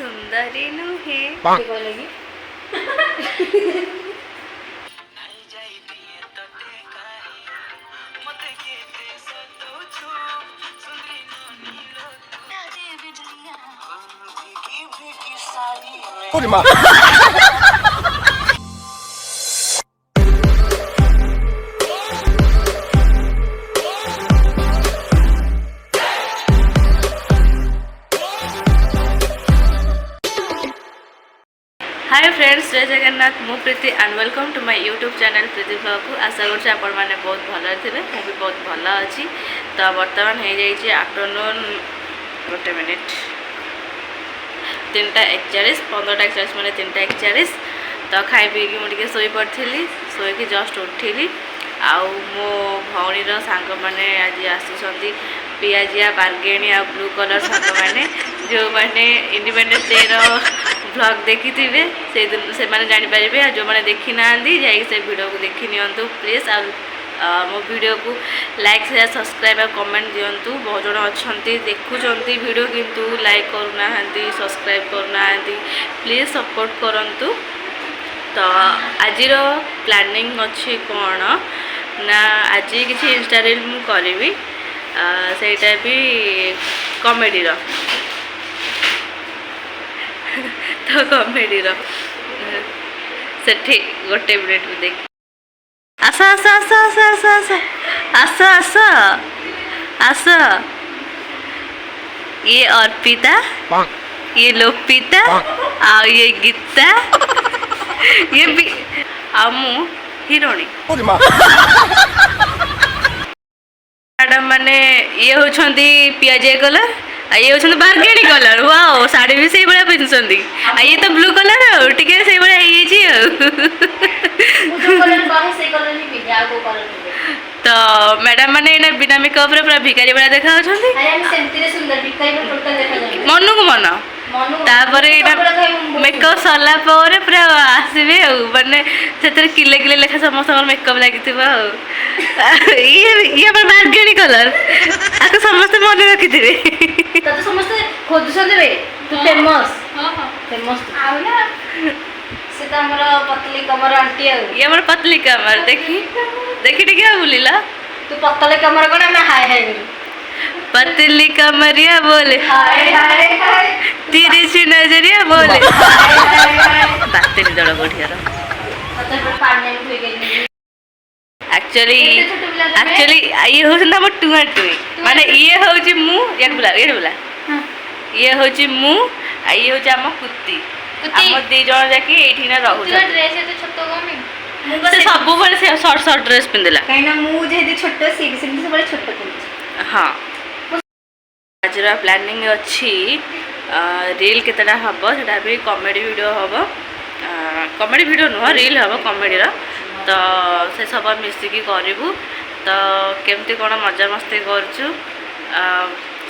सुंदरी नुहे hi friends जय जगन्नाथ मु Preeti and welcome to my YouTube channel Preeti blog को आशा कर आपण मैंने बहुत भल थे मुझे बहुत भल अच्छी तो बर्तमान हो जाइए आफ्टरनून गोटे मिनिट 3:41 15:41 मैंने 3:41 तो खाई पीकी मुझे शोई पड़ी शोक जस्ट उठिली आउ मो भौणीर सांग मैंने आज आसुँच पियाजिया बार्गेणी आ ब्लू कलर सांग मैंने जो मैंने इंडिपेंडेंस डे ब्लॉग देखी थे से मैंने जानीपर जो मैंने देखी ना से वीडियो को देखी नियंतु प्लीज आ मो वीडियो को लाइक शेयर सब्सक्राइब और कमेंट दिंतु बहुत जन अच्छा देखुंत वीडियो किंतु लाइक करूना सब्सक्राइब करना प्लीज सपोर्ट करंतु। तो आज प्लानिंग अच्छी कौन ना आज किसी इंस्टा रील मु करी सेटा भी कॉमेडी तो कॉमेडी से गोटे मिनट में देख आस आस आस आस आस आस आस आस आस ये अर्पिता ये लोपिता आ ये गीता ये भी आमु हिरोणी मैडम माने ये होछंती पियाजे कलर ये होछंती बार्गेणी कलर वाओ साड़ी भी सही बड़ा पिनसंती ये तो ब्लू कलर टिके सही बड़ा हे छी जो कलर बाहे से कलर नहीं पिजा को कलर तो मैडम माने एना बिना मेकअप रे पूरा भिखारी बड़ा देखा होछंती अरे हम सेंती रे सुंदर भिखारी पर टोटल देखा जाय मनु को मन तापर मेकअप सरला पूरा आसबे माने से किले किले लेखा समस्त मेकअप लगी ये बार्गेणी कलर आपको समस्त मन रखी थे समस्त खोज फेमस फेमस से तो हमर पतली कमर आंटी ये हमर पतली कमर देखी देखी टिके बुलिला तू पतली कमर कोन हम हाय हाय पतली कमरिया बोले हाय हाय हाय तिरछी नजरिया बोले हाय हाय बाते नि दड़ बढ़िया एक्चुअली ये हो ना मोर टुआ टुई माने ये हो जी मु यार बोला ये हो जी मु आ ये हो जी हम कुत्ती हम दे जण जाके एठी ना रहू तू ड्रेस तो छोटो गमी से सब बड़े से शॉर्ट शॉर्ट ड्रेस पिंदला काईना मु जेदी छोटो से बड़े छोटो पिंदी हां आज प्लानिंग अच्छी रील केतटा हम से भी कॉमेडी वीडियो हम कॉमेडी वीडियो नुह रील हम कॉमेडी तो से सब मिसिकी करूँ तो केमती कौन मजा मस्ती करूँ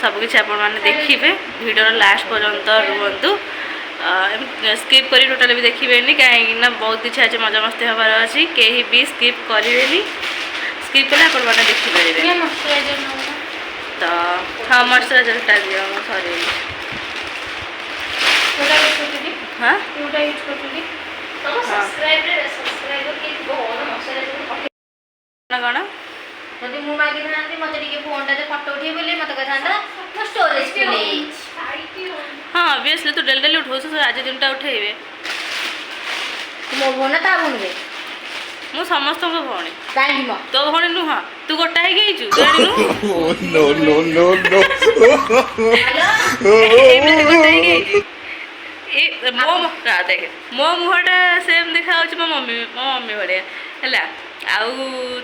सबकि आपने देखिए वीडियो लास्ट पर्यंत रुहतु स्किप करी टोटाल भी देखिए कहीं बहुत किसी आज मजा मस्ती हबार अच्छी कहीं भी स्किप करेंगे स्किप कले आपने देखिपारे तो हाँ मॉइस्चराइजर दिया सॉरी हाँ कौन जदि मु मागी थांती मते टिके फोन टा फोटो उठे बोले मते कहथांता मो स्टोरेज प्लीज हां ऑब्वियसली तू डेल डेल उठोस आज दिनटा उठेबे मो भोना ता भोनबे मु समस्त को भोणी काई म तो भोणी नु हां तू गोटा हे गेइछु जानिनु नो नो नो नो एमने गोटा हे गेइछु ए मो देख मो मुहटा सेम देखा होछ मो मम्मी भड़िया हैला आउ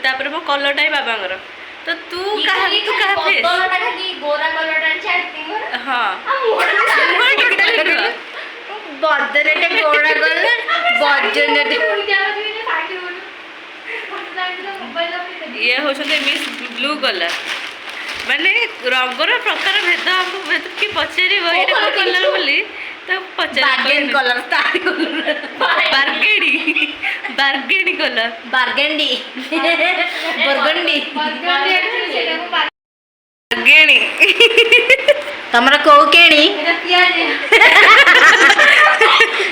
तापर मो कलरटा ही बाबांगर तो तू कहा फेस कलरटा की गोरा कलरटा चाटती हां मुहर टिकटा बदरटे गोरा कलर बजनटे ये होछते मिस ब्लू कलर माने रंगर प्रकार भेद हमको कि पछेरी एटा कलर बोली तो पचास कलर तारी कलर बार्गेनी बार्गेनी कलर बार्गेंडी बर्गंडी बार्गेनी तमरा को केणी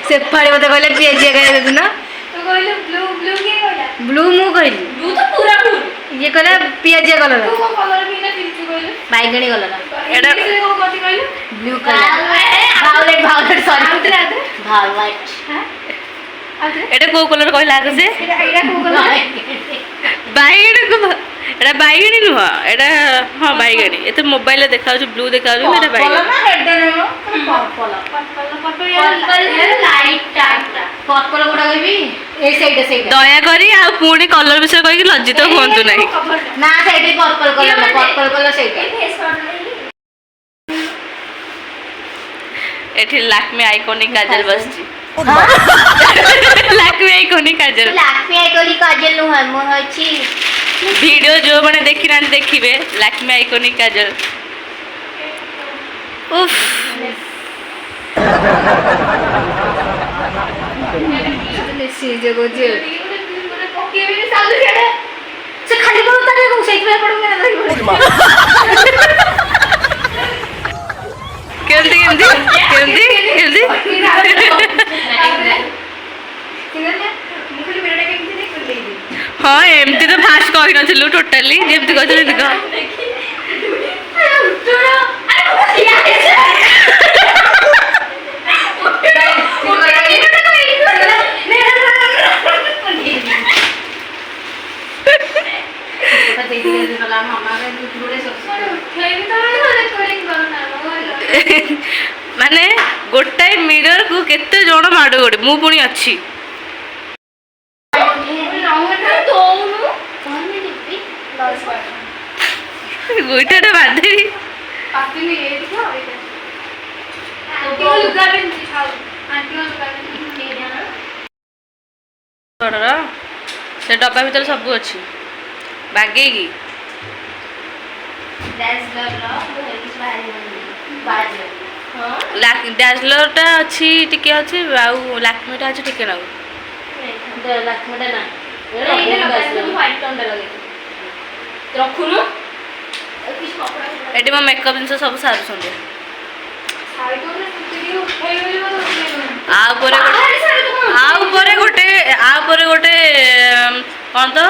से फाड़ी मते कहले पियाजी कहले तू ना तो कहले ब्लू ब्लू के कहला ब्लू मु कहली ब्लू तो पूरा ब्लू ये कहले पियाजी कलर ब्लू को कलर भी ना किंतु कहले बैगनी कलर एडा को कथि कहले blue colour violet violet sorry violet एटा को कलर कहला आगे से एडा को कलर बैगनी को एटा बैगनी नुह एटा हां बैगनी एते मोबाइल रे देखा ब्लू देखा एटा बैगनी ना red no purple light type purple गोडा कहबी ए साइड दया करी आ पुणी कलर विषय कहि लज्जित होंतु नहीं ना साइड पर्पल कलर साइड एठी लैक्मे आइकॉनिक काजल बसची लैक्मे आइकॉनिक काजल नु है मो अछि वीडियो जो माने देखि ना देखिबे लैक्मे आइकॉनिक काजल उफ सी जगो जे पकेबे सालु छेडे से खाली बोल तारे को सेट में पड़ू मेरा नहीं केंदी हाँ एमती तो फास्ट कहि नथिलु टोटली जेमती कहथिलु देख माने गोटाए मिरर को केते जण माडो गोडे मु पुणी अछि गोइठाटा बाधेरी पापी ने ये दिखा आंटी को लुगा भी दिखाओ आंटी को लुगा भी दे देना तोरा से डब्बा भीतर सब अछि बागेगी डैशलर लो वो हेलिस बाहर हां डैशलर टा अछि टिके अछि आउ लैक्मे टा अछि टिके ना लक्ष्मी ना व्हाइट टोन लगे रखुनु एटी मो मेकअप जिनस सब सारू सुंदे साइड में कुटी उठाई गली आ परे गोटे कोन तो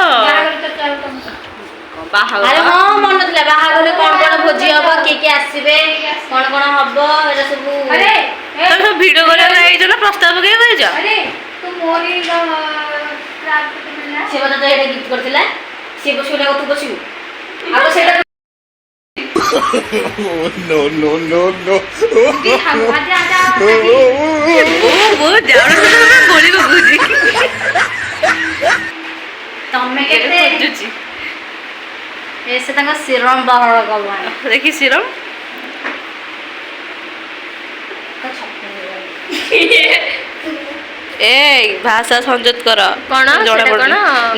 अरे हां मन नथला बाहागले कोन कोन भोजी हबो के आसीबे कोन कोन हबो एटा सब अरे तुम सब वीडियो करे आइ जो ना प्रस्ताव के कहि जा अरे तू मोरी प्राप्त मिलना से बता तो एटा गिफ्ट करथिला से बसुला तू बसिउ आको सेटा no no no no वो जानो तो बोली बबूजी तमे केते खोजुची ऐसे तंग सिरम बाहर गलवान देखि सिरम ए भाषा संजोत कर कोन जोड़ा कोन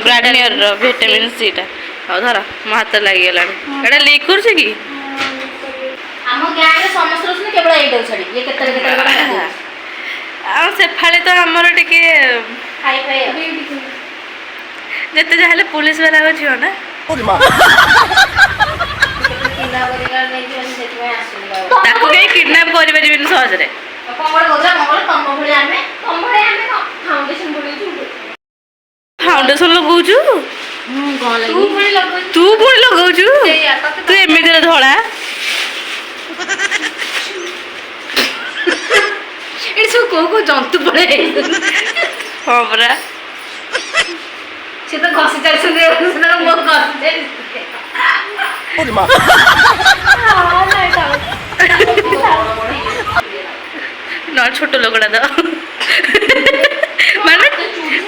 ग्राडनियर रो विटामिन सी टा आ धर म हाथ लागि गेलानी एटा लीक करछ की हम गाय रे समस्त रसने केवल एइडो छडी ये केते आ से फाले तो हमर टिके खाई खाई जते जाहले पुलिस वाला हो छियो ना किला बरिगार नै जे सेट में आसुला ताको के किडनैप करि परिबिन सहज रे कमर गोजा कमर कम भଳି आमे फाउंडेशन बोली फाउंडेशन लगाउछु कोन लागि तू पुणी लगाउछु तू एमिति रे धळा एडी सब को जंतु पड़े हां बरा से तो घसी चल सुने सुना मो घसी ना छोट लोकड़ा तो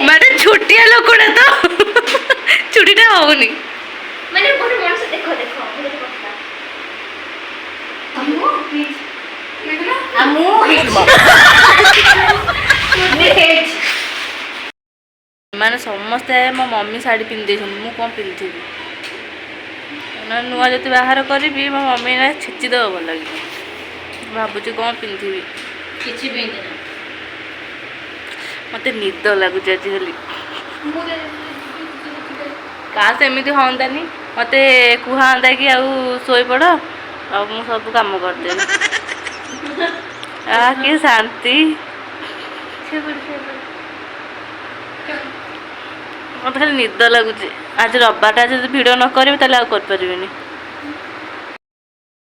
माने छोटिया लोकड़ा तो छुट्टीटा होनी मैंने बोले मन से देखो देखो अम्मू प्लीज अम्मू माने समस्ते मो मम्मी साड़ी पिंधे मु कौन पिंधिबी ना नुआ जति बाहर करी मो मम्मी ना छेची दब भल लगे भावुची कौन पिंधिबी किछि पिंधे ना मते निद लगुच आज खाली काश एमती हाँतानी मते कहता कि आउ शोई पड़ आ मु सब काम करदे कि शांति ମତେ ଖାଲି ନିଦ ଲାଗୁଛି ଆଜି ରବିବାରଟା ଯଦି ଭିଡ଼ିଓ ନ କରିବି ତାହେଲେ ଆଉ କରିପାରିବିନି।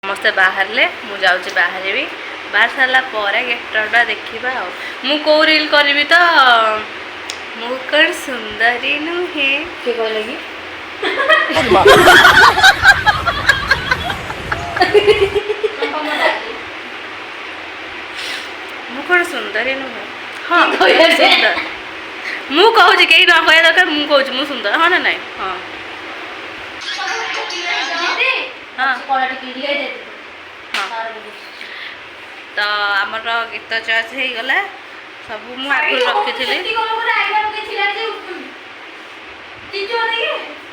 ସମସ୍ତେ ବାହାରିଲେ ମୁଁ ଯାଉଛି ବାହାରିବି ବାହାରି ସାରିଲା ପରେ ଗେଟଟା ଦେଖିବା ଆଉ ମୁଁ କୋଉ ରିଲ୍ କରିବି ତ ମୁଁ କଣ ସୁନ୍ଦରୀ ନୁହେଁ କିଏ କହିଲେ କି ମୁଁ କଣ ସୁନ୍ଦରୀ ନୁହେଁ ହଁ ସୁନ୍ଦର ମୁଁ କହୁଛି କେହି ନ କହିବା ଦରକାର ମୁଁ କହୁଛି ମୁଁ ସୁନ୍ଦର ହଁ ନା ନାଇଁ ହଁ ହଁ ତ ଆମର ଗୀତ ଚଏସ୍ ହେଇଗଲା ସବୁ ମୁଁ ଆଗରୁ ରଖିଥିଲି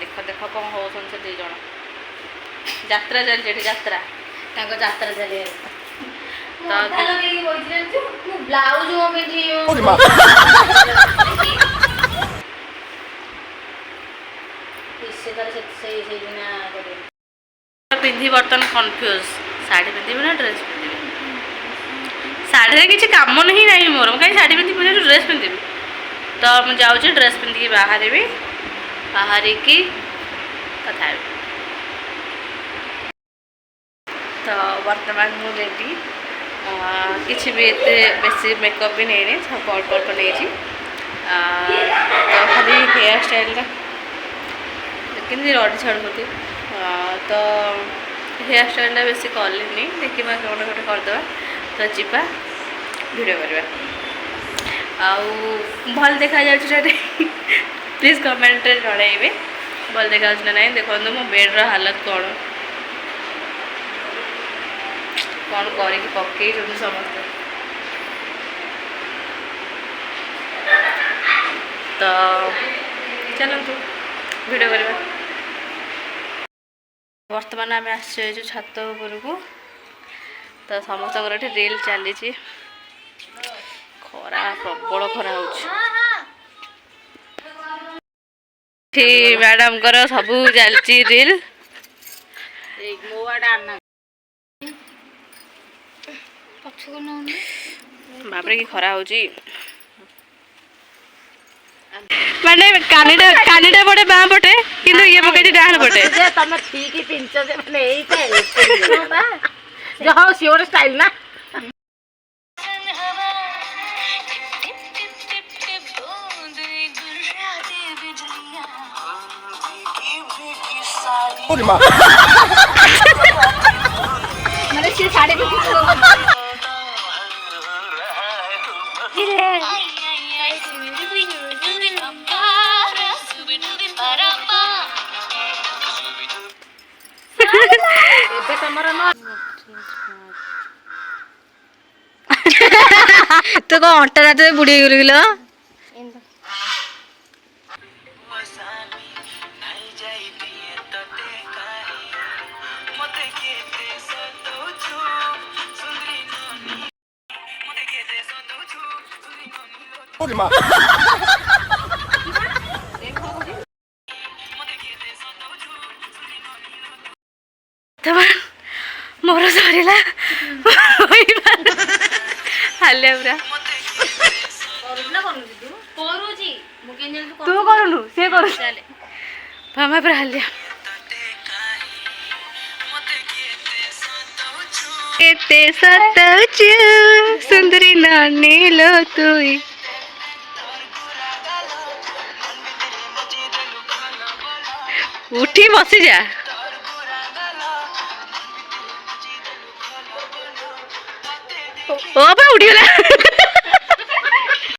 ଦେଖ ଦେଖ କ'ଣ ହଉଛନ୍ତି ସେ ଦୁଇ ଜଣ ଯାତ୍ରା ଚାଲିଛି ଏଠି ଯାତ୍ରା ତାଙ୍କ ଯାତ୍ରା ଚାଲିବ ତ ବ୍ଲାଉଜ ପିନ୍ଧି ବର୍ତ୍ତମାନ କନଫ୍ୟୁଜ ଶାଢ଼ୀ ପିନ୍ଧିବି ନା ଡ୍ରେସ୍ ପିନ୍ଧିବି ଶାଢ଼ୀରେ କିଛି କାମ ହିଁ ନାହିଁ ମୋର ମୁଁ କାହିଁ ଶାଢ଼ୀ ପିନ୍ଧି ପିନ୍ଧି ଡ୍ରେସ୍ ପିନ୍ଧିବି ତ ମୁଁ ଯାଉଛି ଡ୍ରେସ୍ ପିନ୍ଧିକି ବାହାରିବି ବାହାରିକି କଥା ହେବି ତ ବର୍ତ୍ତମାନ ମୁଁ ରେଡ଼ି କିଛି ବି ଏତେ ବେଶୀ ମେକଅପ୍ ବି ନେଇନି ସବୁ ଅଳ୍ପ ଅଳ୍ପ ନେଇଛି ତ ଖାଲି ହେୟାର ଷ୍ଟାଇଲ୍ଟା କେମିତି ରଡ଼ି ଛାଡ଼ୁଛନ୍ତି ତ ହେୟାର ଷ୍ଟାଇଲ୍ଟା ବେଶୀ କଲିନି ଦେଖିବା ଗୋଟେ ଗୋଟେ କରିଦେବା ତ ଯିବା ଭିଡ଼ିଓ କରିବା ଆଉ ଭଲ ଦେଖାଯାଉଛି ନା ନାହିଁ ପ୍ଲିଜ୍ କମେଣ୍ଟରେ ଜଣାଇବେ ଭଲ ଦେଖାଯାଉଛି ନା ନାହିଁ ଦେଖନ୍ତୁ ମୋ ବେଡ଼୍ର ହାଲତ କ'ଣ କରିକି ପକେଇଛନ୍ତି ସମସ୍ତେ ତ ଚାଲନ୍ତୁ ଭିଡ଼ିଓ କରିବା ବର୍ତ୍ତମାନ ଆମେ ଆସିଛୁ ଛାତ ଉପରକୁ ତ ସମସ୍ତଙ୍କର ଏଠି ରିଲ୍ ଚାଲିଛି ଖରା ପ୍ରବଳ ଖରା ହେଉଛି ଏଠି ମ୍ୟାଡ଼ାମଙ୍କର ସବୁ ଚାଲିଛି ରିଲ୍ ବାପରେ କି ଖରା ହେଉଛି ମାନେ କାନିଟା ପଟେ ବାଁ ପଟେ କିନ୍ତୁ ଇଏ ପକେଇଛି ଡାହାଣ ପଟେ ତମେ ଠିକ ପିଞ୍ଚ ଯେ ମାନେ ହଉ ସିଏ ଗୋଟେ ଷ୍ଟାଇଲ ନା ମାନେ ସିଏ ଶାଢ଼ୀ ଏବେ ତମର ତୁ କଣ ଅଣ୍ଟା ରାତିରେ ବୁଡି ହେଇଗଲୁ କିଲୋ ମୋର ସରିଲା ହାଲିଆ ପୁରା ତୁ କରୁନୁ ସିଏ କରୁଛି ମାମା ପୁରା ହାଲିଆ କେତେ ସତାଉଛୁ ସୁନ୍ଦରୀ ନାନୀ ଲୋ ତୁଇ ଉଠି ବସିଯା ଓ ବା ଉଠିଗଲା